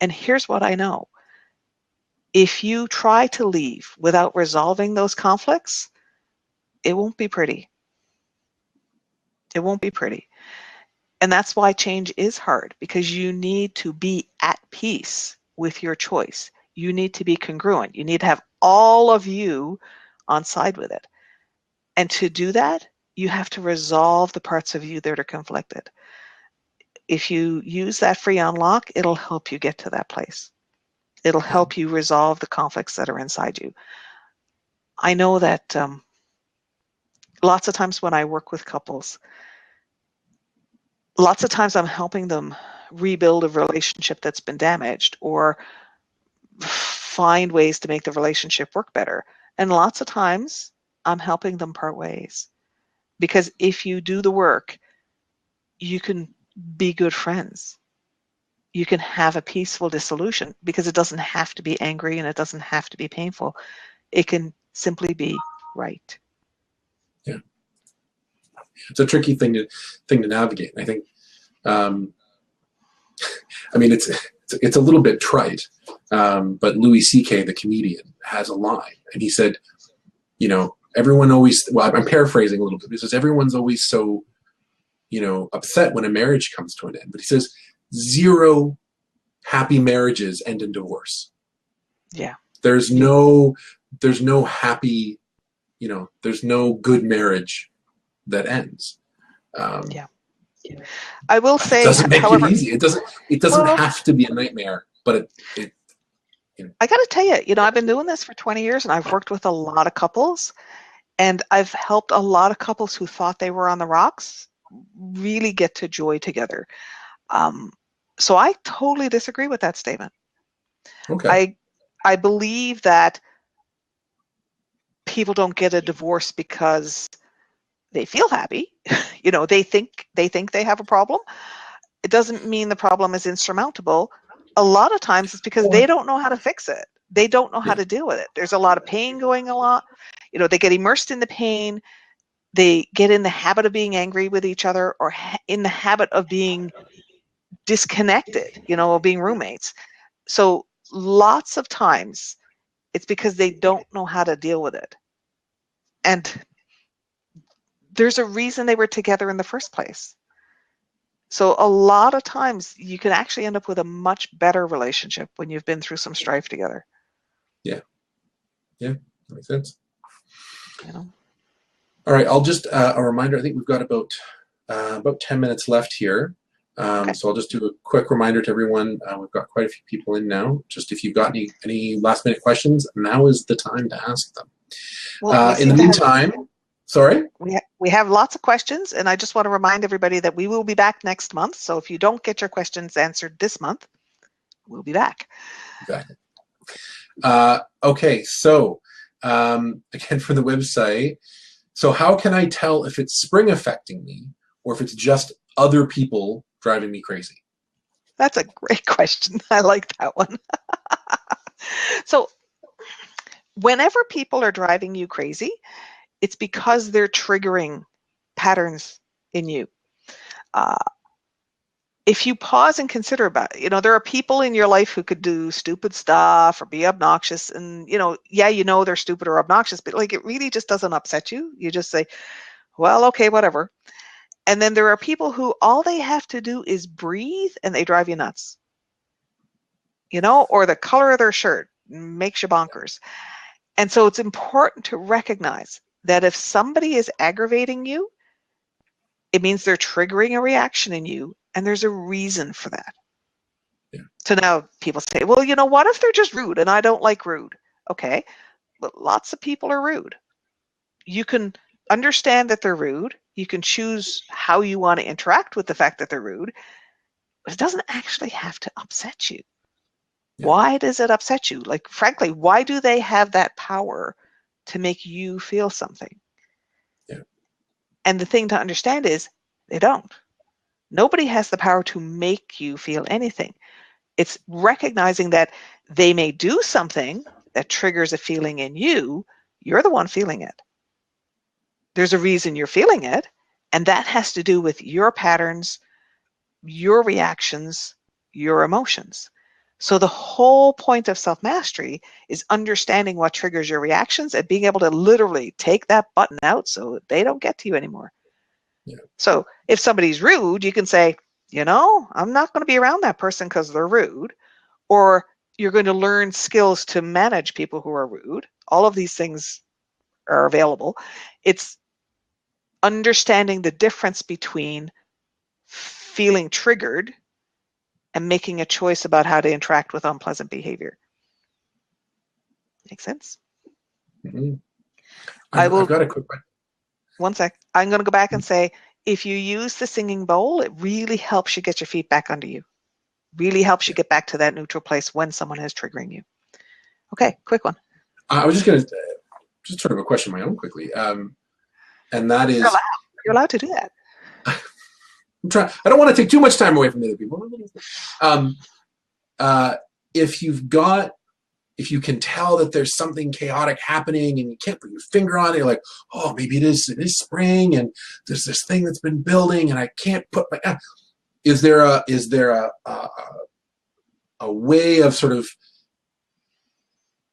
And here's what I know. If you try to leave without resolving those conflicts, it won't be pretty. It won't be pretty. And that's why change is hard, because you need to be at peace with your choice. You need to be congruent. You need to have all of you on side with it. And to do that, you have to resolve the parts of you that are conflicted. If you use that free unlock, it'll help you get to that place. It'll help you resolve the conflicts that are inside you. I know that lots of times when I work with couples, lots of times I'm helping them rebuild a relationship that's been damaged, or find ways to make the relationship work better. And lots of times I'm helping them part ways. Because if you do the work, you can be good friends. You can have a peaceful dissolution, because it doesn't have to be angry and it doesn't have to be painful. It can simply be right. Yeah. It's a tricky thing to navigate. I think, I mean, it's a little bit trite, but Louis C.K., the comedian, has a line, and he said, everyone always, well, I'm paraphrasing a little bit, he says, everyone's always so, upset when a marriage comes to an end. But he says, 0 happy marriages end in divorce. Yeah. There's no happy, there's no good marriage that ends. Yeah. I will say, it doesn't make however, it easy. It doesn't have to be a nightmare, but it I got to tell you, I've been doing this for 20 years and I've worked with a lot of couples, and I've helped a lot of couples who thought they were on the rocks really get to joy together. So I totally disagree with that statement. okay. I believe that people don't get a divorce because they feel happy. They think they have a problem. It doesn't mean the problem is insurmountable. A lot of times it's because they don't know how to fix it. They don't know how to deal with it. There's a lot of pain going on. They get immersed in the pain. They get in the habit of being angry with each other, or in the habit of being disconnected, of being roommates. So lots of times it's because they don't know how to deal with it. And there's a reason they were together in the first place. So a lot of times you can actually end up with a much better relationship when you've been through some strife together. Yeah. That makes sense. All right. I'll just a reminder. I think we've got about 10 minutes left here. Okay. So I'll just do a quick reminder to everyone. We've got quite a few people in now. Just if you've got any last minute questions, now is the time to ask them. Well, in the meantime, sorry? We have lots of questions, and I just want to remind everybody that we will be back next month. So if you don't get your questions answered this month, we'll be back. Exactly. Okay, so again, for the website, so how can I tell if it's spring affecting me or if it's just other people driving me crazy? That's a great question. I like that one. So whenever people are driving you crazy, it's because they're triggering patterns in you. If you pause and consider about it, there are people in your life who could do stupid stuff or be obnoxious, and they're stupid or obnoxious, but it really just doesn't upset you. You just say, well, okay, whatever. And then there are people who all they have to do is breathe and they drive you nuts. Or the color of their shirt makes you bonkers. And so it's important to recognize that if somebody is aggravating you, it means they're triggering a reaction in you, and there's a reason for that. Yeah. So now people say, well, what if they're just rude and I don't like rude? Okay, but lots of people are rude. You can understand that they're rude. You can choose how you want to interact with the fact that they're rude, but it doesn't actually have to upset you. Yeah. Why does it upset you? Frankly, why do they have that power to make you feel something? And the thing to understand is they don't. Nobody has the power to make you feel anything. It's recognizing that they may do something that triggers a feeling in you. You're the one feeling it. There's a reason you're feeling it, and that has to do with your patterns, your reactions, your emotions. So the whole point of self-mastery is understanding what triggers your reactions and being able to literally take that button out so they don't get to you anymore. Yeah. So if somebody's rude, you can say, I'm not going to be around that person because they're rude. Or you're going to learn skills to manage people who are rude. All of these things are available. It's understanding the difference between feeling triggered and making a choice about how to interact with unpleasant behavior. Make sense? Mm-hmm. I will. I've got a quick question. One sec. I'm going to go back and say, if you use the singing bowl, it really helps you get your feet back under you. Really helps you get back to that neutral place when someone is triggering you. Okay, quick one. I was just going to just sort of a question of my own quickly, and that is, You're allowed to do that. I don't want to take too much time away from other people. If you can tell that there's something chaotic happening and you can't put your finger on it, you're like, oh, maybe it is spring and there's this thing that's been building and I can't put my. Is there a way of sort of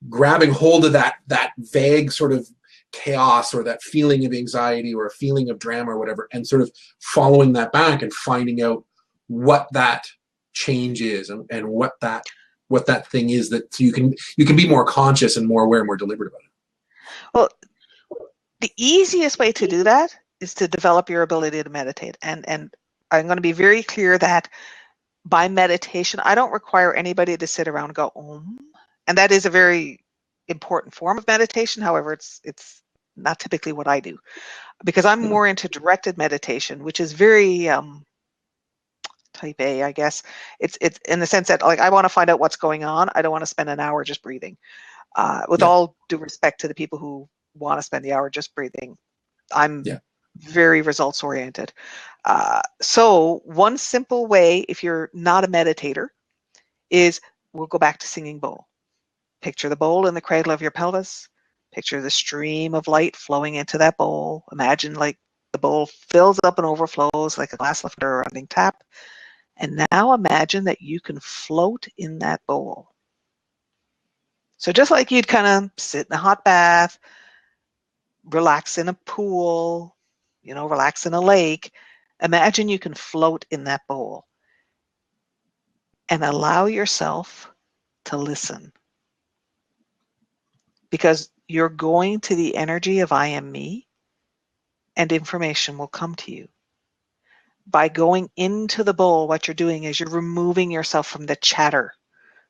grabbing hold of that vague sort of chaos or that feeling of anxiety or a feeling of drama or whatever, and sort of following that back and finding out what that change is and what that thing is, that so you can be more conscious and more aware and more deliberate about it? Well, the easiest way to do that is to develop your ability to meditate. And I'm going to be very clear that by meditation, I don't require anybody to sit around and go, Om. And that is a very important form of meditation. However, it's not typically what I do, because I'm more into directed meditation, which is very type A, I guess. It's in the sense that, like, I want to find out what's going on. I don't want to spend an hour just breathing. With all due respect to the people who want to spend the hour just breathing, I'm very results oriented. So one simple way, if you're not a meditator, is we'll go back to singing bowl. Picture the bowl in the cradle of your pelvis. Picture the stream of light flowing into that bowl. Imagine like the bowl fills up and overflows like a glass lifter or a running tap. And now imagine that you can float in that bowl. So just like you'd kind of sit in a hot bath, relax in a pool, relax in a lake, imagine you can float in that bowl and allow yourself to listen. Because you're going to the energy of I am me, and information will come to you. By going into the bowl, what you're doing is you're removing yourself from the chatter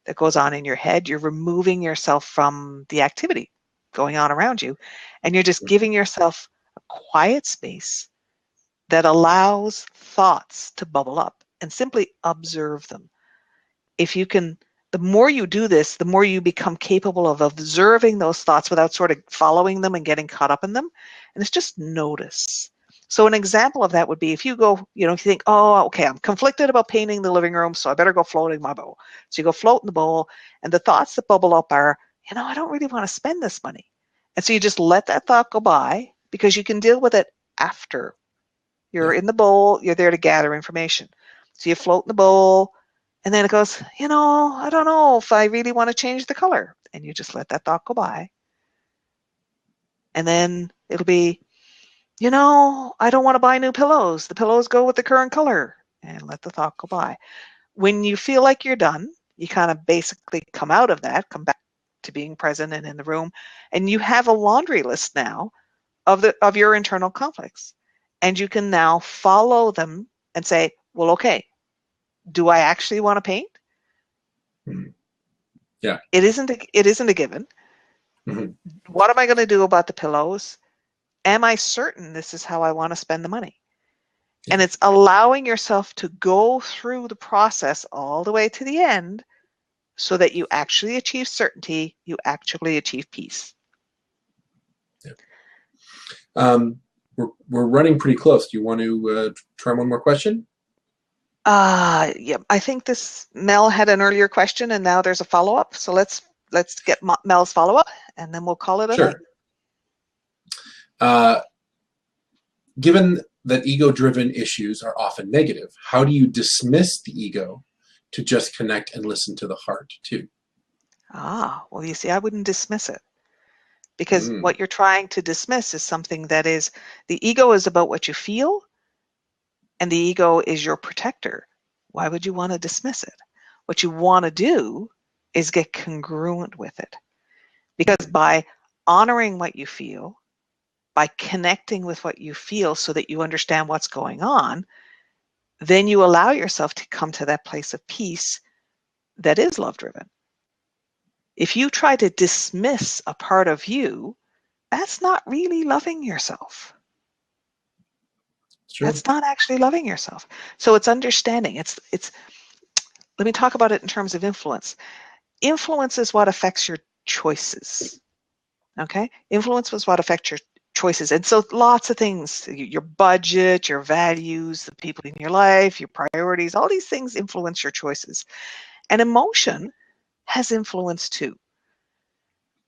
that goes on in your head. You're removing yourself from the activity going on around you, and you're just giving yourself a quiet space that allows thoughts to bubble up, and simply observe them. If you can, the more you do this, the more you become capable of observing those thoughts without sort of following them and getting caught up in them. And it's just notice. So an example of that would be if you go, if you think, oh, okay, I'm conflicted about painting the living room, so I better go float in my bowl. So you go float in the bowl, and the thoughts that bubble up are, I don't really want to spend this money. And so you just let that thought go by, because you can deal with it after. You're in the bowl, you're there to gather information. So you float in the bowl, and then it goes, I don't know if I really want to change the color. And you just let that thought go by. And then it'll be, I don't want to buy new pillows. The pillows go with the current color. And let the thought go by. When you feel like you're done, you kind of basically come out of that, come back to being present and in the room. And you have a laundry list now of your internal conflicts. And you can now follow them and say, well, okay, do I actually want to paint? Mm-hmm. Yeah. It isn't a given. Mm-hmm. What am I going to do about the pillows? Am I certain this is how I want to spend the money? Yeah. And it's allowing yourself to go through the process all the way to the end so that you actually achieve certainty, you actually achieve peace. Yeah. we're running pretty close. Do you want to try one more question? Yeah, I think Mel had an earlier question, and now there's a follow-up. So let's get Mel's follow-up, and then we'll call it a night. Sure. Given that ego-driven issues are often negative, how do you dismiss the ego to just connect and listen to the heart too? Well, you see, I wouldn't dismiss it, because what you're trying to dismiss is something that is, the ego is about what you feel, and the ego is your protector. Why would you want to dismiss it? What you want to do is get congruent with it, because by honoring what you feel, by connecting with what you feel so that you understand what's going on, then you allow yourself to come to that place of peace that is love-driven. If you try to dismiss a part of you, that's not really loving yourself. Sure. That's not actually loving yourself. So it's understanding. It's. Let me talk about it in terms of influence. Influence is what affects your choices. Okay? Influence is what affects your choices. And so lots of things, your budget, your values, the people in your life, your priorities, all these things influence your choices. And emotion has influence too.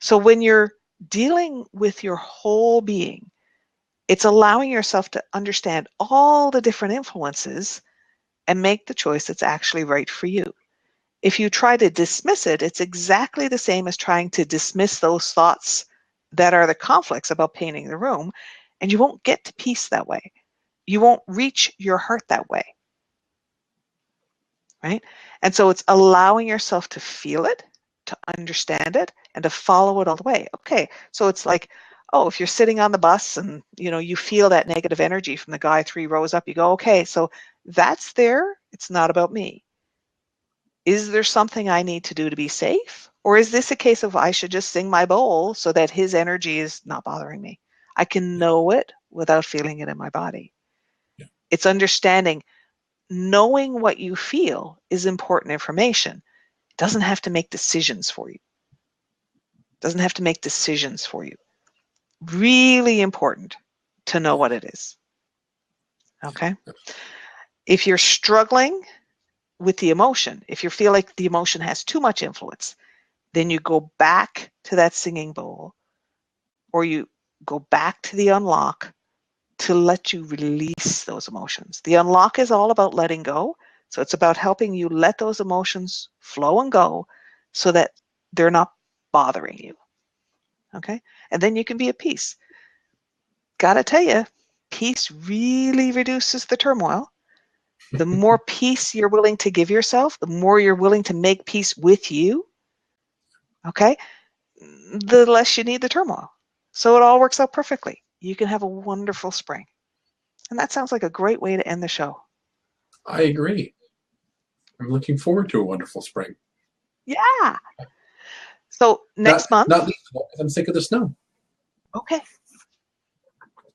So when you're dealing with your whole being, it's allowing yourself to understand all the different influences and make the choice that's actually right for you. If you try to dismiss it, it's exactly the same as trying to dismiss those thoughts that are the conflicts about painting the room, and you won't get to peace that way. You won't reach your heart that way, right? And so it's allowing yourself to feel it, to understand it, and to follow it all the way. Okay, so it's like, oh, if you're sitting on the bus and you feel that negative energy from the guy 3 rows up, you go, okay, so that's there. It's not about me. Is there something I need to do to be safe? Or is this a case of I should just sing my bowl so that his energy is not bothering me? I can know it without feeling it in my body. Yeah. It's understanding, knowing what you feel is important information. It doesn't have to make decisions for you. It doesn't have to make decisions for you. Really important to know what it is. Okay? If you're struggling with the emotion, if you feel like the emotion has too much influence, then you go back to that singing bowl, or you go back to the unlock to let you release those emotions. The unlock is all about letting go. So it's about helping you let those emotions flow and go so that they're not bothering you. Okay? And then you can be at peace. Gotta tell you, peace really reduces the turmoil. The more peace you're willing to give yourself, the more you're willing to make peace with you, okay, the less you need the turmoil. So it all works out perfectly. You can have a wonderful spring. And that sounds like a great way to end the show. I agree. I'm looking forward to a wonderful spring. Yeah. So next month. Not least because I'm sick of the snow. Okay.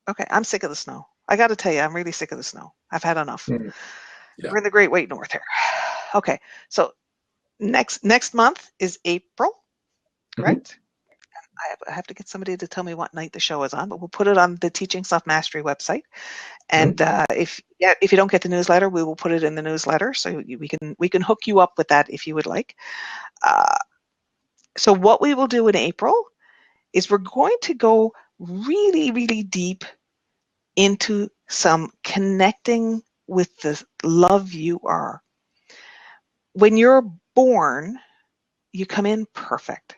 Okay, I'm sick of the snow. I got to tell you, I'm really sick of the snow. I've had enough. Yeah. We're in the Great White North here. Okay, so next month is April, correct? I have to get somebody to tell me what night the show is on, but we'll put it on the Teaching Self Mastery website. And if you don't get the newsletter, we will put it in the newsletter, so we can hook you up with that if you would like. So what we will do in April is we're going to go really, really deep into some connecting with the love you are. When you're born, you come in perfect.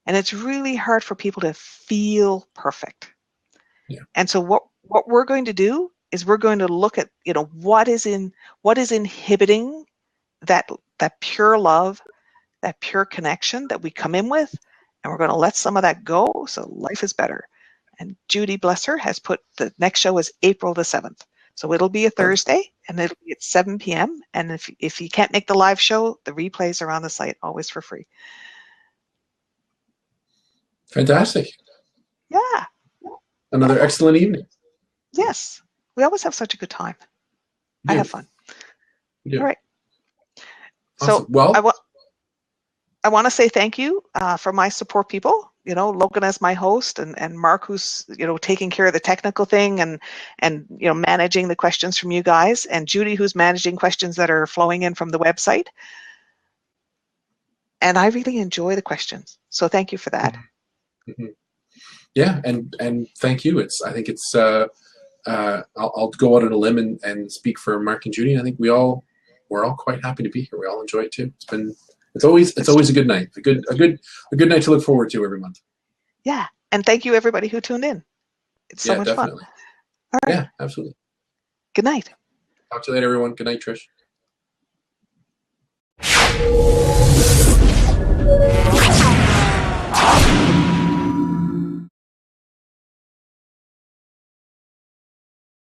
And it's really hard for people to feel perfect. Yeah. And so what we're going to do is we're going to look at, what is inhibiting that pure love, that pure connection that we come in with, and we're going to let some of that go so life is better. And Judy, bless her, has put the next show is April the 7th. So it'll be a Thursday, and it'll be at 7 p.m. And if you can't make the live show, the replays are on the site, always for free. Fantastic. Yeah. Another excellent evening. Yes. We always have such a good time. I have fun. All right. Awesome. So I want to say thank you for my support people. Logan as my host, and Mark, who's taking care of the technical thing and managing the questions from you guys, and Judy, who's managing questions that are flowing in from the website. And I really enjoy the questions, so thank you for that. Mm-hmm. Yeah, and thank you. I think it's I'll go out on a limb and speak for Mark and Judy. I think we're all quite happy to be here. We all enjoy it too. It's always a good night, a good night to look forward to every month. Yeah, and thank you everybody who tuned in. It's so much definitely. fun. All right. Yeah, absolutely. Good night. Talk to you later, everyone. Good night, Trish.